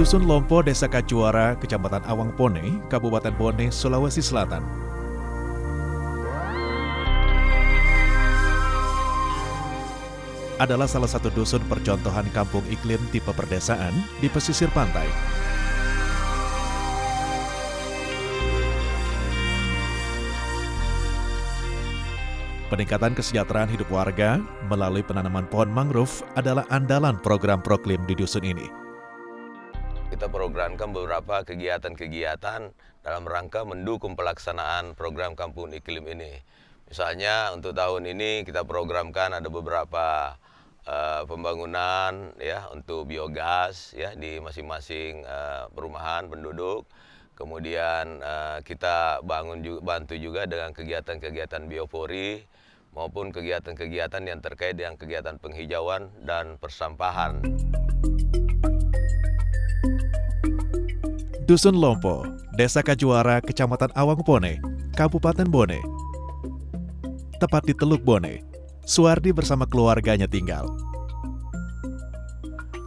Dusun Lompo, Desa Kajuara, Kecamatan Awangpone, Kabupaten Bone, Sulawesi Selatan. Adalah salah satu dusun percontohan kampung iklim tipe perdesaan di pesisir pantai. Peningkatan kesejahteraan hidup warga melalui penanaman pohon mangrove adalah andalan program Proklim di dusun ini. Kita programkan beberapa kegiatan-kegiatan dalam rangka mendukung pelaksanaan program Kampung Iklim ini. Misalnya untuk tahun ini kita programkan ada beberapa pembangunan ya untuk biogas ya di masing-masing perumahan penduduk. Kemudian kita bantu juga dengan kegiatan-kegiatan biopori maupun kegiatan-kegiatan yang terkait dengan kegiatan penghijauan dan persampahan. Dusun Lompo, Desa Kajuara, Kecamatan Awangpone, Kabupaten Bone. Tepat di Teluk Bone, Suwardi bersama keluarganya tinggal.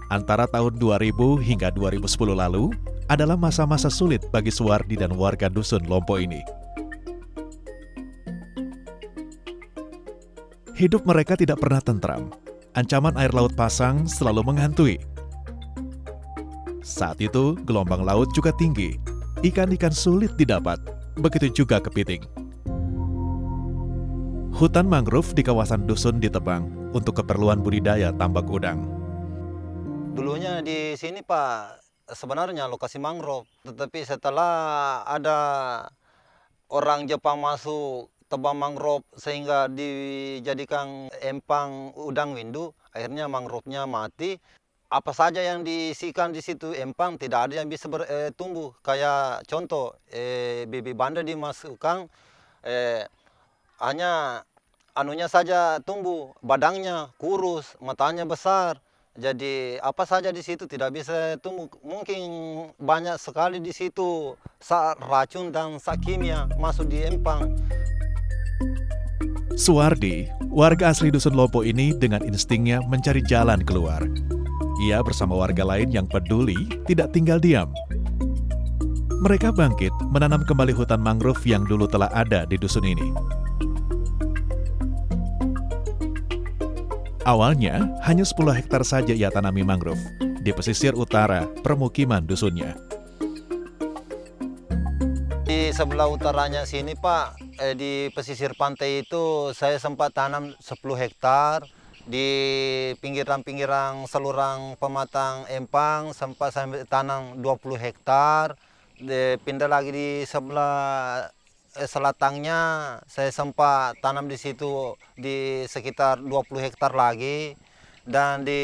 Antara tahun 2000 hingga 2010 lalu adalah masa-masa sulit bagi Suwardi dan warga Dusun Lompo ini. Hidup mereka tidak pernah tentram. Ancaman air laut pasang selalu menghantui. Saat itu, gelombang laut juga tinggi. Ikan-ikan sulit didapat, begitu juga kepiting. Hutan mangrove di kawasan dusun ditebang untuk keperluan budidaya tambak udang. Dulunya di sini Pak, sebenarnya lokasi mangrove. Tetapi setelah ada orang Jepang masuk tebang mangrove sehingga dijadikan empang udang windu, akhirnya mangrove-nya mati. Apa saja yang diisikan di situ empang tidak ada yang bisa tumbuh. Kayak contoh bibit banda dimasukkan hanya anunya saja tumbuh, badangnya kurus, matanya besar. Jadi apa saja di situ tidak bisa tumbuh. Mungkin banyak sekali di situ racun dan kimia masuk di empang. Suwardi, warga asli Dusun Lompo ini dengan instingnya mencari jalan keluar. Ia bersama warga lain yang peduli tidak tinggal diam. Mereka bangkit menanam kembali hutan mangrove yang dulu telah ada di dusun ini. Awalnya hanya 10 hektar saja ia tanami mangrove di pesisir utara permukiman dusunnya. Di sebelah utaranya sini Pak, di pesisir pantai itu saya sempat tanam 10 hektar. Di pinggiran-pinggiran saluran pematang empang sempat saya tanam 20 hektar. Pindah lagi di sebelah selatangnya saya sempat tanam di situ di sekitar 20 hektar lagi. Dan di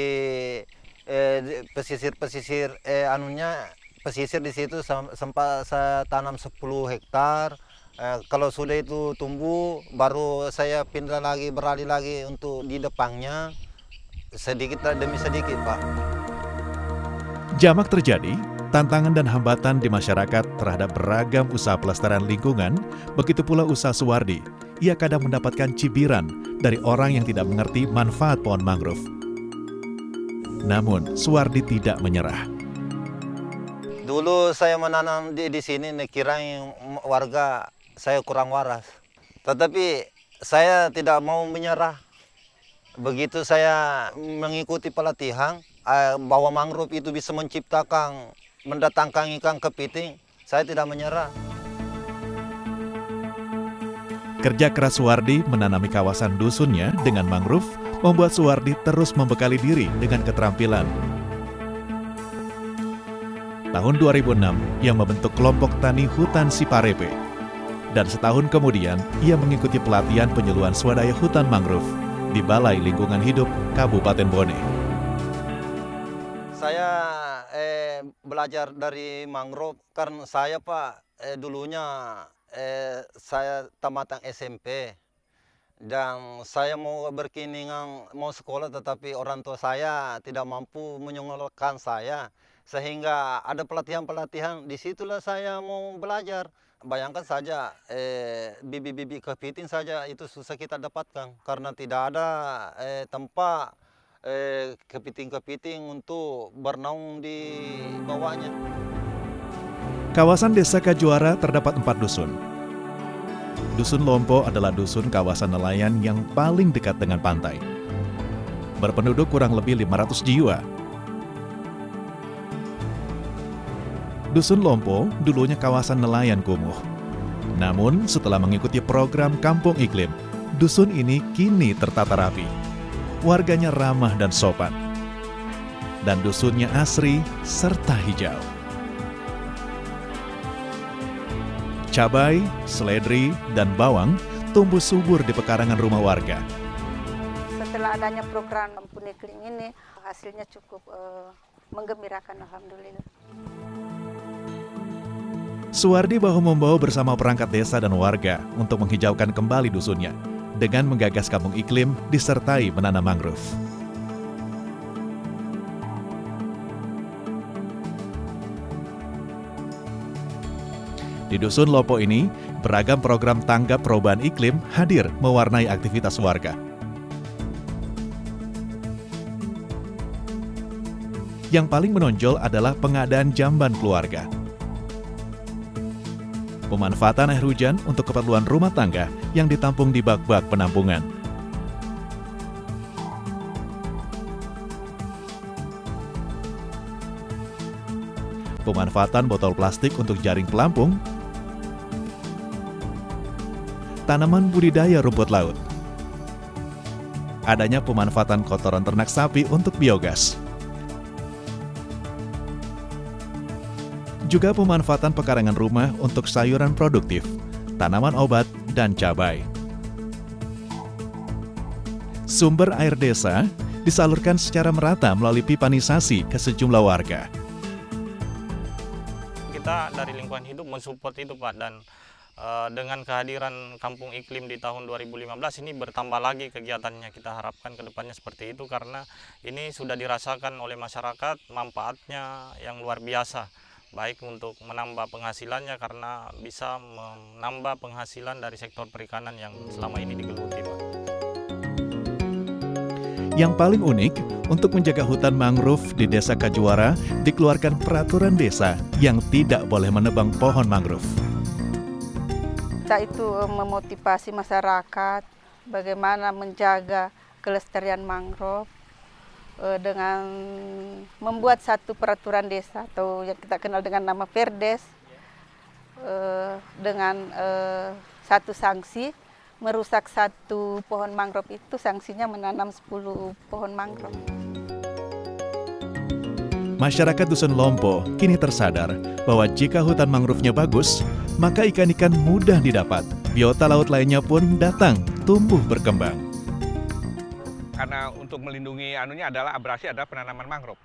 pesisir pesisir di situ sempat saya tanam 10 hektar. Kalau sudah itu tumbuh, baru saya pindah lagi, beralih lagi untuk di depannya, sedikit demi sedikit, Pak. Jamak terjadi, tantangan dan hambatan di masyarakat terhadap beragam usaha pelestarian lingkungan, begitu pula usaha Suwardi. Ia kadang mendapatkan cibiran dari orang yang tidak mengerti manfaat pohon mangrove. Namun, Suwardi tidak menyerah. Dulu saya menanam di sini, kirain warga saya kurang waras. Tetapi saya tidak mau menyerah. Begitu saya mengikuti pelatihan, bahwa mangrove itu bisa mendatangkan ikan kepiting, saya tidak menyerah. Kerja keras Suwardi menanami kawasan dusunnya dengan mangrove membuat Suwardi terus membekali diri dengan keterampilan. Tahun 2006, ia membentuk kelompok tani hutan Siparepe. Dan setahun kemudian, ia mengikuti pelatihan penyuluhan swadaya hutan mangrove di Balai Lingkungan Hidup Kabupaten Bone. Saya belajar dari mangrove karena saya Pak dulunya saya tamatan SMP dan saya mau berkeinginan mau sekolah, tetapi orang tua saya tidak mampu menyekolahkan saya, sehingga ada pelatihan-pelatihan, disitulah saya mau belajar. bayangkan saja bibi-bibi kepiting saja itu susah kita dapatkan karena tidak ada tempat kepiting-kepiting untuk bernaung di bawahnya. Kawasan Desa Kajuara terdapat 4 dusun. Dusun Lompo adalah dusun kawasan nelayan yang paling dekat dengan pantai. Berpenduduk kurang lebih 500 jiwa. Dusun Lompo dulunya kawasan nelayan kumuh. Namun setelah mengikuti program Kampung Iklim, dusun ini kini tertata rapi. Warganya ramah dan sopan. Dan dusunnya asri serta hijau. Cabai, seledri, dan bawang tumbuh subur di pekarangan rumah warga. Setelah adanya program Kampung Iklim ini, hasilnya cukup menggembirakan, alhamdulillah. Suwardi bahu-membahu bersama perangkat desa dan warga untuk menghijaukan kembali dusunnya dengan menggagas kampung iklim disertai menanam mangrove. Di Dusun Lompo ini, beragam program tanggap perubahan iklim hadir mewarnai aktivitas warga. Yang paling menonjol adalah pengadaan jamban keluarga. Pemanfaatan air hujan untuk keperluan rumah tangga yang ditampung di bak-bak penampungan. Pemanfaatan botol plastik untuk jaring pelampung. Tanaman budidaya rumput laut. Adanya pemanfaatan kotoran ternak sapi untuk biogas. Juga pemanfaatan pekarangan rumah untuk sayuran produktif, tanaman obat, dan cabai. Sumber air desa disalurkan secara merata melalui pipanisasi ke sejumlah warga. Kita dari lingkungan hidup mensupport itu Pak, dan dengan kehadiran Kampung Iklim di tahun 2015 ini bertambah lagi kegiatannya. Kita harapkan ke depannya seperti itu karena ini sudah dirasakan oleh masyarakat manfaatnya yang luar biasa. Baik untuk menambah penghasilannya karena bisa menambah penghasilan dari sektor perikanan yang selama ini digeluti, Pak. Yang paling unik, untuk menjaga hutan mangrove di Desa Kajuara, dikeluarkan peraturan desa yang tidak boleh menebang pohon mangrove. Kita itu memotivasi masyarakat bagaimana menjaga kelestarian mangrove dengan membuat satu peraturan desa atau yang kita kenal dengan nama Perdes, dengan satu sanksi merusak satu pohon mangrove itu sanksinya menanam 10 pohon mangrove. Masyarakat Dusun Lompo kini tersadar bahwa jika hutan mangrove-nya bagus, maka ikan-ikan mudah didapat. Biota laut lainnya pun datang tumbuh berkembang. Karena untuk melindungi adalah abrasi adalah penanaman mangrove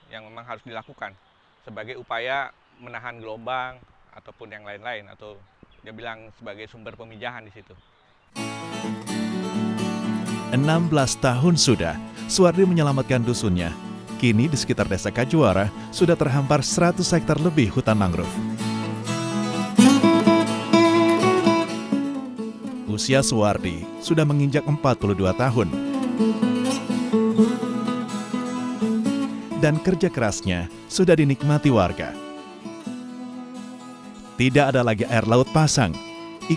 yang memang harus dilakukan sebagai upaya menahan gelombang ataupun yang lain-lain, atau dia bilang sebagai sumber pemijahan di situ. 16 tahun sudah, Suwardi menyelamatkan dusunnya. Kini di sekitar Desa Kajuara sudah terhampar 100 hektar lebih hutan mangrove. Usia Suwardi sudah menginjak 42 tahun. Dan kerja kerasnya sudah dinikmati warga. Tidak ada lagi air laut pasang,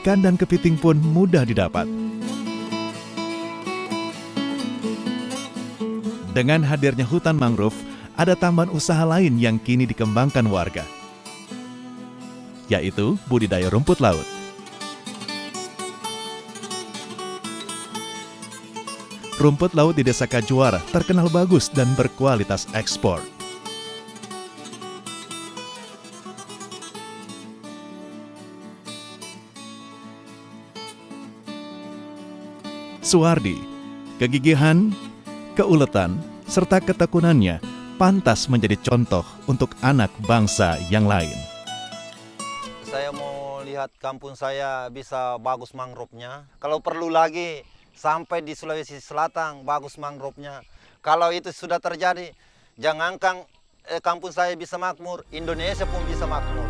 ikan dan kepiting pun mudah didapat. Dengan hadirnya hutan mangrove, ada tambahan usaha lain yang kini dikembangkan warga, yaitu budidaya rumput laut. Rumput laut di Desa Kajuara terkenal bagus dan berkualitas ekspor. Suwardi, kegigihan, keuletan, serta ketekunannya pantas menjadi contoh untuk anak bangsa yang lain. Saya mau lihat kampung saya bisa bagus mangrove-nya. Kalau perlu lagi sampai di Sulawesi Selatan bagus mangrove-nya. Kalau itu sudah terjadi, jangankan kampung saya bisa makmur, Indonesia pun bisa makmur.